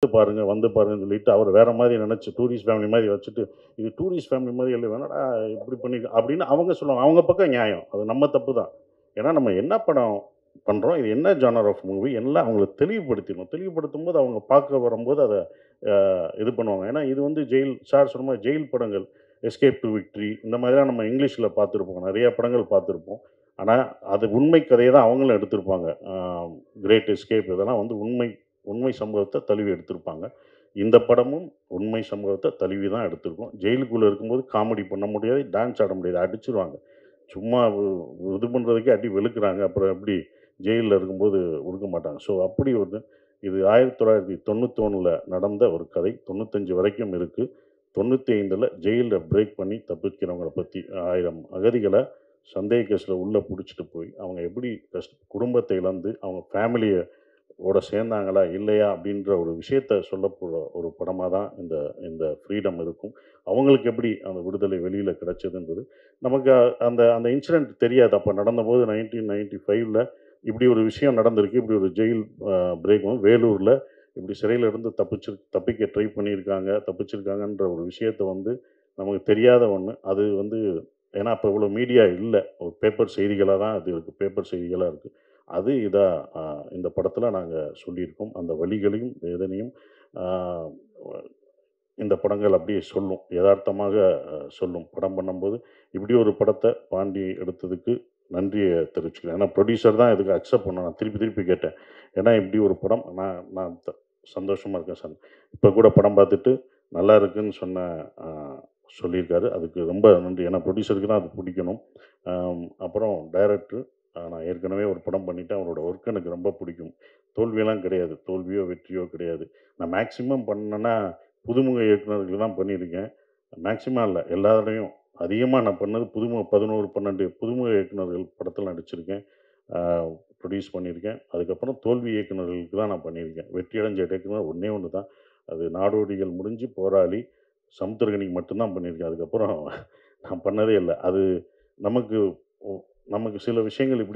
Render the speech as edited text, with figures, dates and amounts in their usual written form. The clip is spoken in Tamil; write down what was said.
பாருங்க, வந்து பாருங்கன்னு சொல்லிட்டு அவர் வேற மாரி நெனச்சு டூரிஸ்ட் ஃபேமிலி மாரி வச்சுட்டு, இது டூரிஸ்ட் ஃபேமிலி மாரி இல்ல என்னடா இப்படி பண்ணி அப்படின்னு அவங்க சொல்லுவாங்க. அவங்க பக்கம் நியாயம். அது நம்ம தப்பு தான். ஏன்னா நம்ம என்ன படம் பண்றோம், இது என்ன ஜானர் ஆஃப் மூவி எல்லாம் அவங்களுக்கு தெளிவுபடுத்திடணும். தெளிவுபடுத்தும்போது அவங்க பார்க்க வரும்போது அத இது பண்ணுவாங்க. ஏன்னா இது வந்து ஜெயில் சார் சொன்ன மாரி ஜெயில் படங்கள், எஸ்கேப் டூ விக்டரி இந்த மாதிரிலாம் நம்ம இங்கிலீஷ்ல பார்த்துருப்போம். நெறைய படங்கள் பார்த்துருப்போம். ஆனா, அது உண்மை கதைய தான் அவங்களும் எடுத்திருப்பாங்க. கிரேட் எஸ்கேப் இதெல்லாம் வந்து உண்மை உண்மை சம்பவத்த தழுவி எடுத்திருப்பாங்க. இந்த படமும் உண்மை சம்பவத்த தழுவி தான் எடுத்திருக்கும். ஜெயிலுக்குள்ள இருக்கும்போது காமெடி பண்ண முடியாது, டான்ஸ் ஆட முடியாது. அடிச்சுருவாங்க. சும்மா இது பண்றதுக்கே அடி வெளுக்குறாங்க. அப்புறம் எப்படி ஜெயில்ல இருக்கும்போது உருக்க மாட்டாங்க. ஸோ அப்படி வந்து இது 1991ல நடந்த ஒரு கதை. 95 வரைக்கும் இருக்கு. 95ல ஜெயில்ல பிரேக் பண்ணி தப்பிக்கிறவங்கள பத்தி 1000 அகதிகள சந்தேக கேஸ்ல உள்ள புடிச்சுட்டு போய், அவங்க எப்படி குடும்பத்த இழந்து, அவங்க ஃபேமிலிய ஓட சேர்ந்தாங்களா? இல்லையா? அப்படின்ற ஒரு விஷயத்த சொல்லப்போற ஒரு படமா தான் இந்த இந்த ஃப்ரீடம் இருக்கும். அவங்களுக்கு எப்படி அந்த விடுதலை வெளியில கிடைச்சதுன்றது, நமக்கு அந்த அந்த இன்சிடென்ட் தெரியாது. அப்ப நடந்தபோது 1995ல இப்படி ஒரு விஷயம் நடந்திருக்கு. இப்படி ஒரு ஜெயில் பிரேக் வேலூர்ல இப்படி சிறையில இருந்து தப்பிக்க ட்ரை பண்ணியிருக்காங்க, தப்பிச்சிருக்காங்கன்ற ஒரு விஷயத்த வந்து நமக்கு தெரியாத ஒண்ணு. அது வந்து ஏன்னா அப்ப இவ்வளோ மீடியா இல்ல. ஒரு பேப்பர் செய்திகளா தான் அது இருக்கு. பேப்பர் செய்திகளா இருக்கு. அது இதா அ இந்த படத்துல நாங்க சொல்லியிருக்கோம். அந்த வலிகளையும், வேதனையும் ஆ இந்த படங்கள் அப்படியே சொல்லும். எதார்த்தமாக சொல்லும். படம் பண்ணும்போது, இப்படி ஒரு படத்த பாண்டி எடுத்ததுக்கு நன்றிய தெரிவிச்சுக்கிறேன். ஏன்னா புரொடியூசர் தான் இதுக்கு அக்செப்ட் பண்ணணும். நான் திருப்பி திருப்பி கேட்டேன். ஏன்னா இப்படி ஒரு படம் நான் நான் சந்தோஷமா இருக்கேன் சார். இப்ப கூட படம் பார்த்துட்டு நல்லா இருக்குன்னு அ சொல்லியிருக்காரு. அதுக்கு ரொம்ப நன்றி. ஏன்னா புரொடியூசருக்கு தான் அது பிடிக்கணும். அப்புறம் டைரக்டர் நான் ஏற்கனவே ஒரு படம் பண்ணிட்டேன். அவரோட ஒர்க் எனக்கு ரொம்ப பிடிக்கும். தோல்வியெல்லாம் கிடையாது. தோல்வியோ, வெற்றியோ கிடையாது. நான் மேக்ஸிமம் பண்ணேன்னா புதுமுக இயக்குனர்களுக்கு தான் பண்ணியிருக்கேன். மேக்ஸிமம் இல்ல. எல்லா தடவையும். அதிகமா நான் பண்ணது 11, 12 புதுமுக இயக்குனர்கள் படத்துல நடிச்சிருக்கேன். ஆ ப்ரொடியூஸ் பண்ணியிருக்கேன். அதுக்கப்புறம் தோல்வி இயக்குனர்களுக்கு தான் நான் பண்ணியிருக்கேன். வெற்றி அடைஞ்ச இயக்குனர் ஒண்ணே ஒண்ணு தான். அது நாடோடிகள் முடிஞ்சு போராளி, சமுத்திரக்கனிக்கு மட்டும் தான் பண்ணியிருக்கேன். அதுக்கப்புறம் நான் பண்ணதே இல்ல. அது நமக்கு நமக்கு சில விஷயங்கள் இப்படி